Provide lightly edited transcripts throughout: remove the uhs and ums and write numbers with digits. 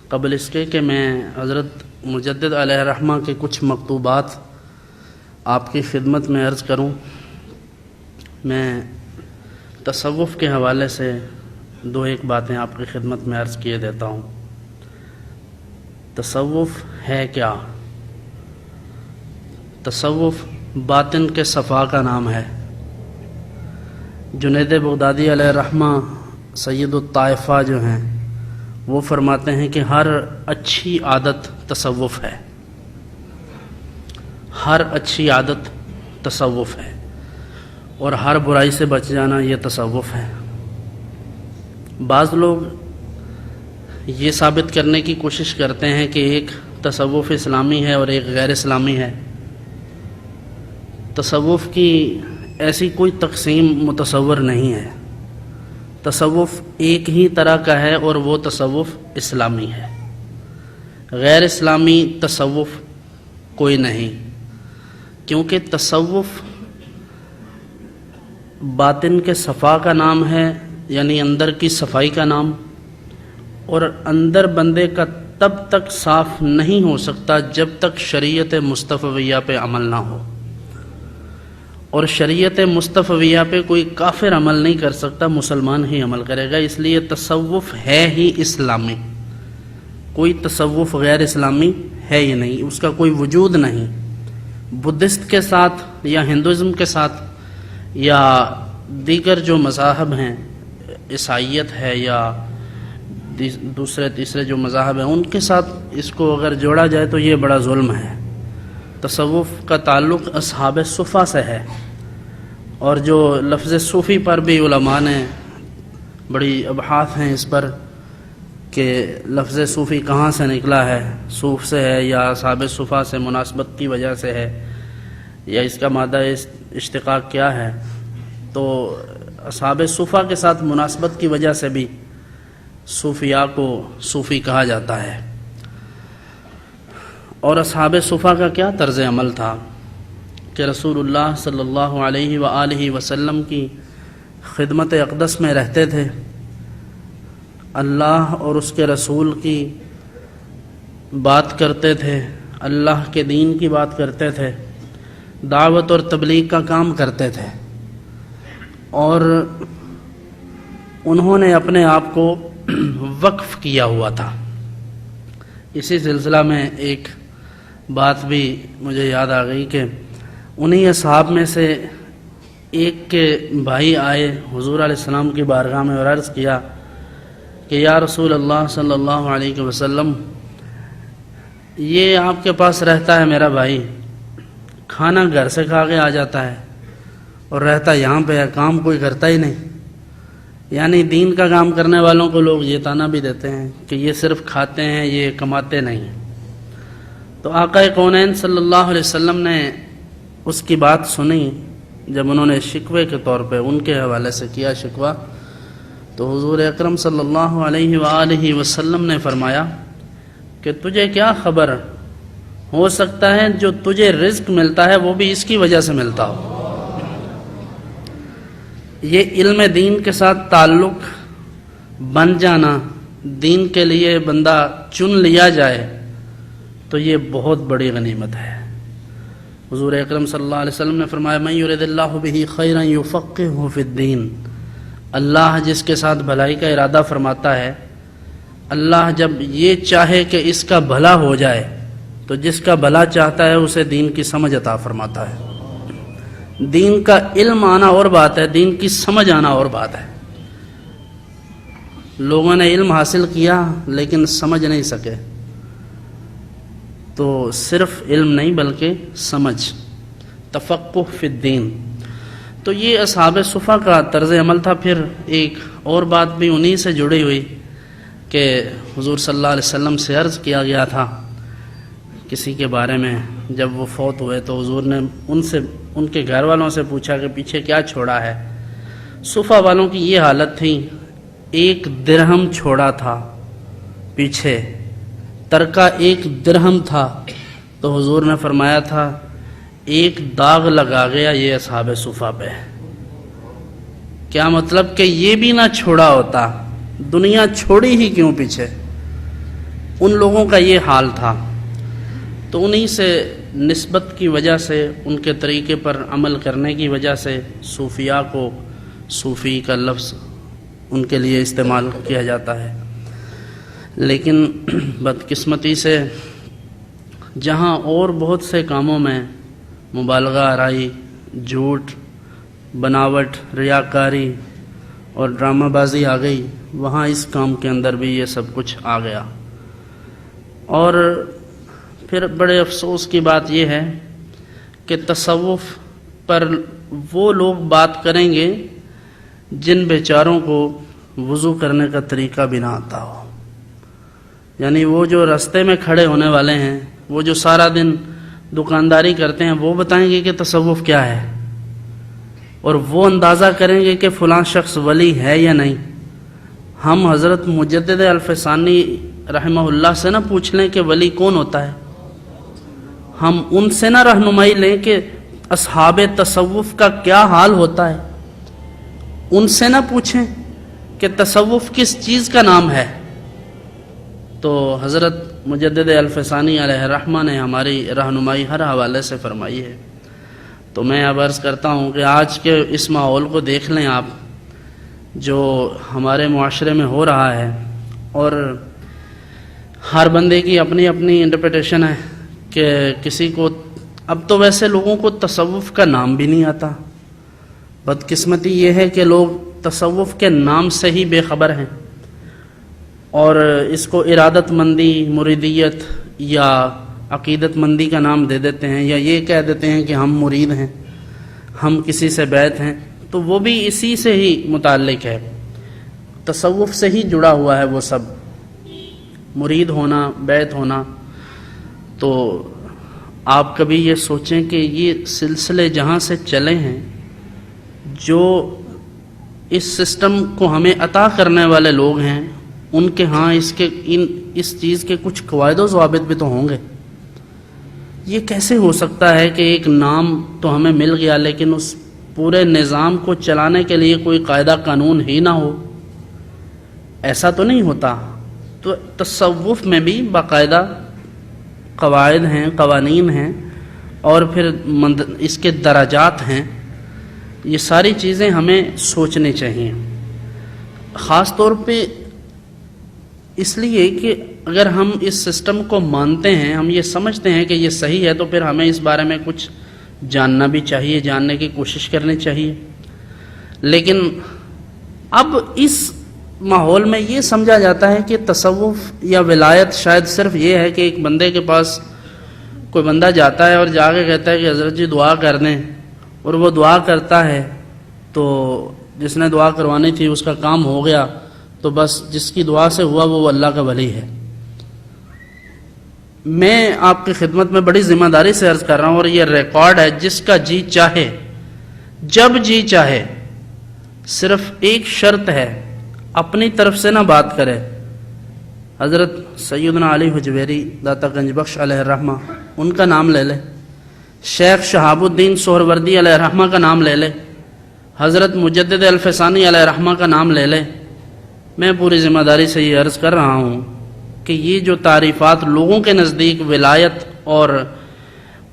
قبل اس کے میں حضرت مجدد علیہ الرحمہ کے کچھ مکتوبات آپ کی خدمت میں عرض کروں، میں تصوف کے حوالے سے دو ایک باتیں آپ کی خدمت میں عرض کیے دیتا ہوں۔ تصوف ہے کیا؟ تصوف باطن کے صفا کا نام ہے۔ جنید بغدادی علیہ الرحمہ سید الطائفہ جو ہیں وہ فرماتے ہیں کہ ہر اچھی عادت تصوف ہے، ہر اچھی عادت تصوف ہے، اور ہر برائی سے بچ جانا یہ تصوف ہے۔ بعض لوگ یہ ثابت کرنے کی کوشش کرتے ہیں کہ ایک تصوف اسلامی ہے اور ایک غیر اسلامی ہے۔ تصوف کی ایسی کوئی تقسیم متصور نہیں ہے۔ تصوف ایک ہی طرح کا ہے اور وہ تصوف اسلامی ہے۔ غیر اسلامی تصوف کوئی نہیں، کیونکہ تصوف باطن کے صفا کا نام ہے، یعنی اندر کی صفائی کا نام، اور اندر بندے کا تب تک صاف نہیں ہو سکتا جب تک شریعت مصطفیہ پہ عمل نہ ہو، اور شریعت مصطفیہ پہ کوئی کافر عمل نہیں کر سکتا، مسلمان ہی عمل کرے گا۔ اس لیے تصوف ہے ہی اسلامی، کوئی تصوف غیر اسلامی ہے ہی نہیں، اس کا کوئی وجود نہیں۔ بدھسٹ کے ساتھ یا ہندوازم کے ساتھ یا دیگر جو مذاہب ہیں، عیسائیت ہے یا دوسرے تیسرے جو مذاہب ہیں، ان کے ساتھ اس کو اگر جوڑا جائے تو یہ بڑا ظلم ہے۔ تصوف کا تعلق اصحاب صفا سے ہے، اور جو لفظ صوفی پر بھی علماء نے بڑی ابحاث ہیں اس پر کہ لفظ صوفی کہاں سے نکلا ہے، صوف سے ہے یا اصحاب صفا سے مناسبت کی وجہ سے ہے، یا اس کا مادہ اشتقاق کیا ہے۔ تو اصحاب صفا کے ساتھ مناسبت کی وجہ سے بھی صوفیاء کو صوفی کہا جاتا ہے۔ اور اصحاب صفا کا کیا طرز عمل تھا کہ رسول اللہ صلی اللہ علیہ وآلہ وسلم کی خدمت اقدس میں رہتے تھے، اللہ اور اس کے رسول کی بات کرتے تھے، اللہ کے دین کی بات کرتے تھے، دعوت اور تبلیغ کا کام کرتے تھے، اور انہوں نے اپنے آپ کو وقف کیا ہوا تھا۔ اسی سلسلہ میں ایک بات بھی مجھے یاد آ گئی کہ انہی اصحاب میں سے ایک کے بھائی آئے حضور علیہ السلام کی بارگاہ میں اور عرض کیا کہ یا رسول اللہ صلی اللہ علیہ وسلم، یہ آپ کے پاس رہتا ہے میرا بھائی، کھانا گھر سے کھا کے آ جاتا ہے اور رہتا یہاں پہ ہے، کام کوئی کرتا ہی نہیں۔ یعنی دین کا کام کرنے والوں کو لوگ یہ طعنہ بھی دیتے ہیں کہ یہ صرف کھاتے ہیں، یہ کماتے نہیں۔ تو آقا کونین صلی اللہ علیہ وسلم نے اس کی بات سنی، جب انہوں نے شکوے کے طور پہ ان کے حوالے سے کیا شکوہ، تو حضور اکرم صلی اللہ علیہ وآلہ وسلم نے فرمایا کہ تجھے کیا خبر، ہو سکتا ہے جو تجھے رزق ملتا ہے وہ بھی اس کی وجہ سے ملتا ہو۔ یہ علم دین کے ساتھ تعلق بن جانا، دین کے لیے بندہ چن لیا جائے، تو یہ بہت بڑی غنیمت ہے۔ حضور اکرم صلی اللہ علیہ وسلم نے فرمایا من یرد اللہ بہ خیرا یفقہہ فی الدین، اللہ جس کے ساتھ بھلائی کا ارادہ فرماتا ہے، اللہ جب یہ چاہے کہ اس کا بھلا ہو جائے تو جس کا بھلا چاہتا ہے اسے دین کی سمجھ عطا فرماتا ہے۔ دین کا علم آنا اور بات ہے، دین کی سمجھ آنا اور بات ہے۔ لوگوں نے علم حاصل کیا لیکن سمجھ نہیں سکے، تو صرف علم نہیں بلکہ سمجھ، تفقہ فی الدین۔ تو یہ اصحاب صفا کا طرز عمل تھا۔ پھر ایک اور بات بھی انہی سے جڑی ہوئی کہ حضور صلی اللہ علیہ وسلم سے عرض کیا گیا تھا کسی کے بارے میں، جب وہ فوت ہوئے تو حضور نے ان کے گھر والوں سے پوچھا کہ پیچھے کیا چھوڑا ہے۔ صفا والوں کی یہ حالت تھی، 1 درہم چھوڑا تھا پیچھے، ترکہ 1 درہم تھا، تو حضور نے فرمایا تھا 1 داغ لگا گیا یہ اصحاب صفا پہ۔ کیا مطلب کہ یہ بھی نہ چھوڑا ہوتا، دنیا چھوڑی ہی کیوں پیچھے؟ ان لوگوں کا یہ حال تھا، تو انہی سے نسبت کی وجہ سے، ان کے طریقے پر عمل کرنے کی وجہ سے صوفیاء کو صوفی کا لفظ ان کے لیے استعمال کیا جاتا ہے۔ لیکن بدقسمتی سے جہاں اور بہت سے کاموں میں مبالغہ آرائی، جھوٹ، بناوٹ، ریاکاری اور ڈرامہ بازی آ گئی، وہاں اس کام کے اندر بھی یہ سب کچھ آ گیا۔ اور پھر بڑے افسوس کی بات یہ ہے کہ تصوف پر وہ لوگ بات کریں گے جن بیچاروں کو وضو کرنے کا طریقہ بھی نہ آتا ہو، یعنی وہ جو راستے میں کھڑے ہونے والے ہیں، وہ جو سارا دن دکانداری کرتے ہیں، وہ بتائیں گے کہ تصوف کیا ہے، اور وہ اندازہ کریں گے کہ فلاں شخص ولی ہے یا نہیں۔ ہم حضرت مجدد الفسانی رحمہ اللہ سے نہ پوچھ لیں کہ ولی کون ہوتا ہے، ہم ان سے نہ رہنمائی لیں کہ اصحاب تصوف کا کیا حال ہوتا ہے، ان سے نہ پوچھیں کہ تصوف کس چیز کا نام ہے۔ تو حضرت مجدد الفسانی علیہ الرحمہ نے ہماری رہنمائی ہر حوالے سے فرمائی ہے۔ تو میں اب عرض کرتا ہوں کہ آج کے اس ماحول کو دیکھ لیں آپ، جو ہمارے معاشرے میں ہو رہا ہے، اور ہر بندے کی اپنی اپنی انٹرپریٹیشن ہے کہ کسی کو، اب تو ویسے لوگوں کو تصوف کا نام بھی نہیں آتا۔ بدقسمتی یہ ہے کہ لوگ تصوف کے نام سے ہی بے خبر ہیں، اور اس کو ارادت مندی، مریدیت یا عقیدت مندی کا نام دے دیتے ہیں، یا یہ کہہ دیتے ہیں کہ ہم مرید ہیں، ہم کسی سے بیعت ہیں، تو وہ بھی اسی سے ہی متعلق ہے، تصوف سے ہی جڑا ہوا ہے وہ سب، مرید ہونا، بیعت ہونا۔ تو آپ کبھی یہ سوچیں کہ یہ سلسلے جہاں سے چلے ہیں، جو اس سسٹم کو ہمیں عطا کرنے والے لوگ ہیں، ان کے ہاں اس چیز کے کچھ قواعد و ضوابط بھی تو ہوں گے۔ یہ کیسے ہو سکتا ہے کہ ایک نام تو ہمیں مل گیا لیکن اس پورے نظام کو چلانے کے لیے کوئی قاعدہ قانون ہی نہ ہو؟ ایسا تو نہیں ہوتا۔ تو تصوف میں بھی باقاعدہ قواعد ہیں، قوانین ہیں، اور پھر اس کے درجات ہیں۔ یہ ساری چیزیں ہمیں سوچنی چاہیے، خاص طور پہ اس لیے کہ اگر ہم اس سسٹم کو مانتے ہیں، ہم یہ سمجھتے ہیں کہ یہ صحیح ہے، تو پھر ہمیں اس بارے میں کچھ جاننا بھی چاہیے، جاننے کی کوشش کرنی چاہیے۔ لیکن اب اس ماحول میں یہ سمجھا جاتا ہے کہ تصوف یا ولایت شاید صرف یہ ہے کہ ایک بندے کے پاس کوئی بندہ جاتا ہے اور جا کے کہتا ہے کہ حضرت جی دعا کر دیں، اور وہ دعا کرتا ہے، تو جس نے دعا کروانی تھی اس کا کام ہو گیا، تو بس جس کی دعا سے ہوا وہ اللہ کا ولی ہے۔ میں آپ کی خدمت میں بڑی ذمہ داری سے عرض کر رہا ہوں، اور یہ ریکارڈ ہے، جس کا جی چاہے، جب جی چاہے، صرف ایک شرط ہے، اپنی طرف سے نہ بات کرے۔ حضرت سیدنا علی حجویری داتا گنج بخش علیہ الرحمہ، ان کا نام لے لے، شیخ شہاب الدین سہروردی علیہ الرحمہ کا نام لے لے، حضرت مجدد الفسانی علیہ الرحمہ کا نام لے لے۔ میں پوری ذمہ داری سے یہ عرض کر رہا ہوں کہ یہ جو تعریفات لوگوں کے نزدیک ولایت اور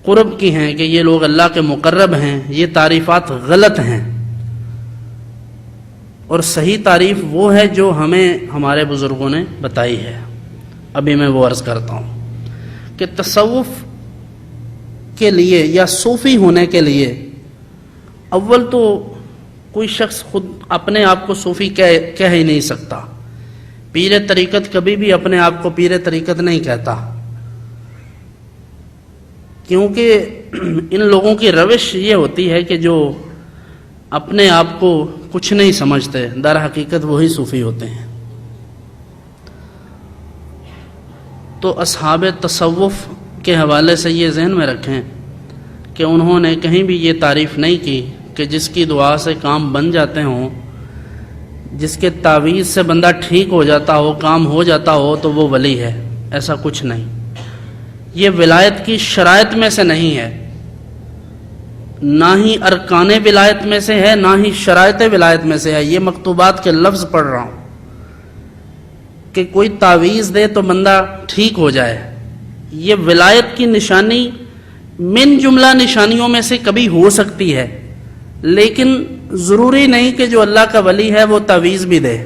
قرب کی ہیں کہ یہ لوگ اللہ کے مقرب ہیں، یہ تعریفات غلط ہیں، اور صحیح تعریف وہ ہے جو ہمیں ہمارے بزرگوں نے بتائی ہے۔ ابھی میں وہ عرض کرتا ہوں کہ تصوف کے لیے یا صوفی ہونے کے لیے اول تو کوئی شخص خود اپنے آپ کو صوفی کہہ ہی نہیں سکتا۔ پیر طریقت کبھی بھی اپنے آپ کو پیر طریقت نہیں کہتا، کیونکہ ان لوگوں کی روش یہ ہوتی ہے کہ جو اپنے آپ کو کچھ نہیں سمجھتے، در حقیقت وہی صوفی ہوتے ہیں۔ تو اصحاب تصوف کے حوالے سے یہ ذہن میں رکھیں کہ انہوں نے کہیں بھی یہ تعریف نہیں کی کہ جس کی دعا سے کام بن جاتے ہوں، جس کے تعویذ سے بندہ ٹھیک ہو جاتا ہو، کام ہو جاتا ہو، تو وہ ولی ہے۔ ایسا کچھ نہیں، یہ ولایت کی شرائط میں سے نہیں ہے، نہ ہی ارکان ولایت میں سے ہے، نہ ہی شرائط ولایت میں سے ہے۔ یہ مکتوبات کے لفظ پڑھ رہا ہوں کہ کوئی تعویذ دے تو بندہ ٹھیک ہو جائے، یہ ولایت کی نشانی من جملہ نشانیوں میں سے کبھی ہو سکتی ہے، لیکن ضروری نہیں کہ جو اللہ کا ولی ہے وہ تعویذ بھی دے۔